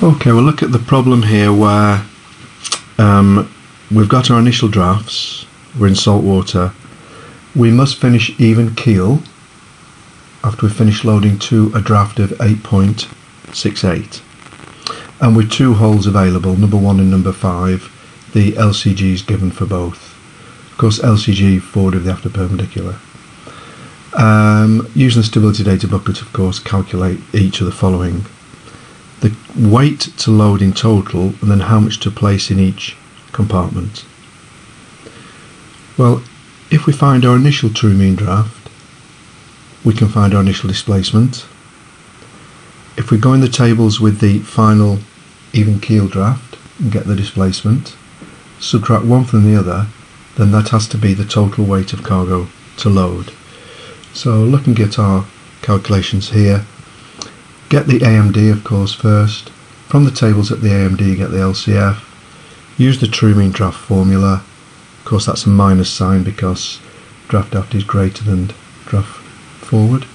Okay, we'll look at the problem here where we've got our initial drafts, we're in salt water, we must finish even keel after we finish loading to a draft of 8.68, and with two holes available, number 1 and number 5, the LCG is given for both. Of course LCG forward of the after perpendicular. Using the stability data booklet, of course, calculate each of the following: the weight to load in total, and then how much to place in each compartment. Well, if we find our initial true mean draft, we can find our initial displacement. If we go in the tables with the final even keel draft and get the displacement, subtract one from the other, then that has to be the total weight of cargo to load. So looking at our calculations here, get the AMD of course first. From the tables at the AMD get the LCF. Use the true mean draft formula. Of course that's a minus sign because draft aft is greater than draft forward.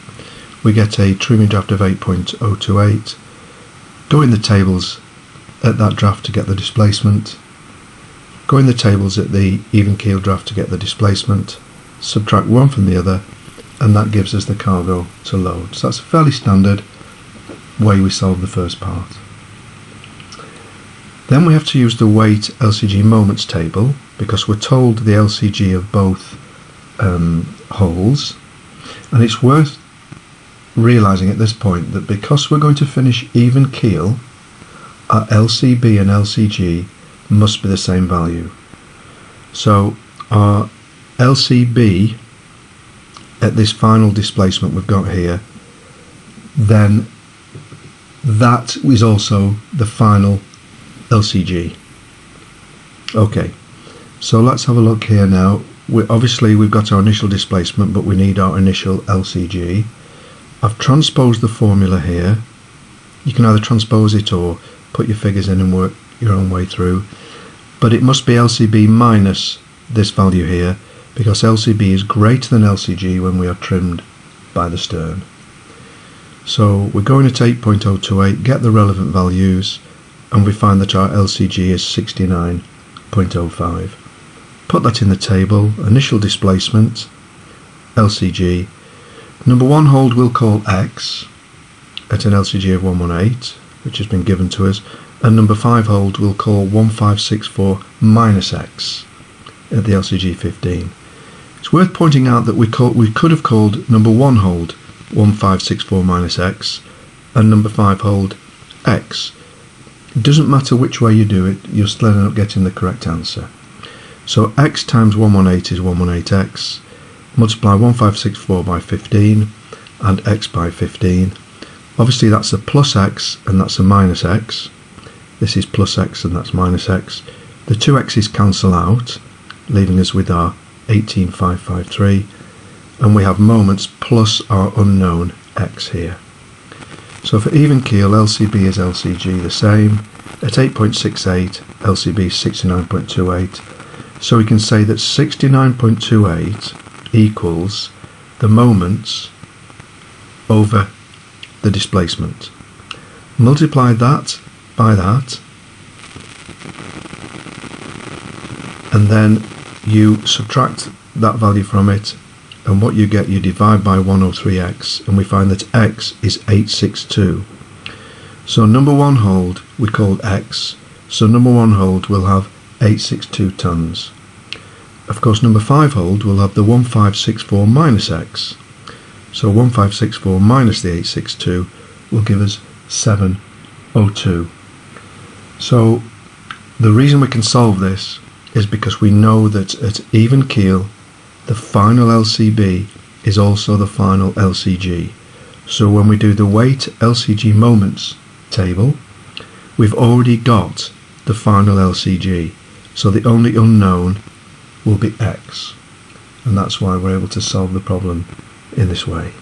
We get a true mean draft of 8.028. Go in the tables at that draft to get the displacement. Go in the tables at the even keel draft to get the displacement. Subtract one from the other, and that gives us the cargo to load. So that's a fairly standard way we solve the first part. Then we have to use the weight LCG moments table because we're told the LCG of both holes, and it's worth realizing at this point that because we're going to finish even keel, our LCB and LCG must be the same value. So our LCB at this final displacement we've got here, then that is also the final LCG. Okay, so let's have a look here now. Obviously we've got our initial displacement, but we need our initial LCG. I've transposed the formula here. You can either transpose it or put your figures in and work your own way through, but it must be LCB minus this value here, because LCB is greater than LCG when we are trimmed by the stern. So we're going at 8.028, get the relevant values, and we find that our LCG is 69.05. Put that in the table, initial displacement, LCG. Number 1 hold we'll call X at an LCG of 118, which has been given to us, and number 5 hold we'll call 1564 minus X at the LCG 15. It's worth pointing out that we could have called number 1 hold 1564 minus X and number 5 hold X. It doesn't matter which way you do it, you'll still end up getting the correct answer. So X times 118 is 118X, multiply 1564 by 15 and X by 15. Obviously that's a plus X and that's a minus X. This is plus X and that's minus X. The two X's cancel out, leaving us with our 18553, and we have moments plus our unknown X here. So for even keel, LCB is LCG the same. At 8.68, LCB is 69.28. So we can say that 69.28 equals the moments over the displacement. Multiply that by that, and then you subtract that value from it, and what you get, you divide by 103X, and we find that X is 862. So number 1 hold we called X, so number 1 hold will have 862 tons. Of course number 5 hold will have the 1564 minus X, so 1564 minus the 862 will give us 702. So the reason we can solve this is because we know that at even keel the final LCB is also the final LCG. So when we do the weight LCG moments table, we've already got the final LCG. So the only unknown will be X. And that's why we're able to solve the problem in this way.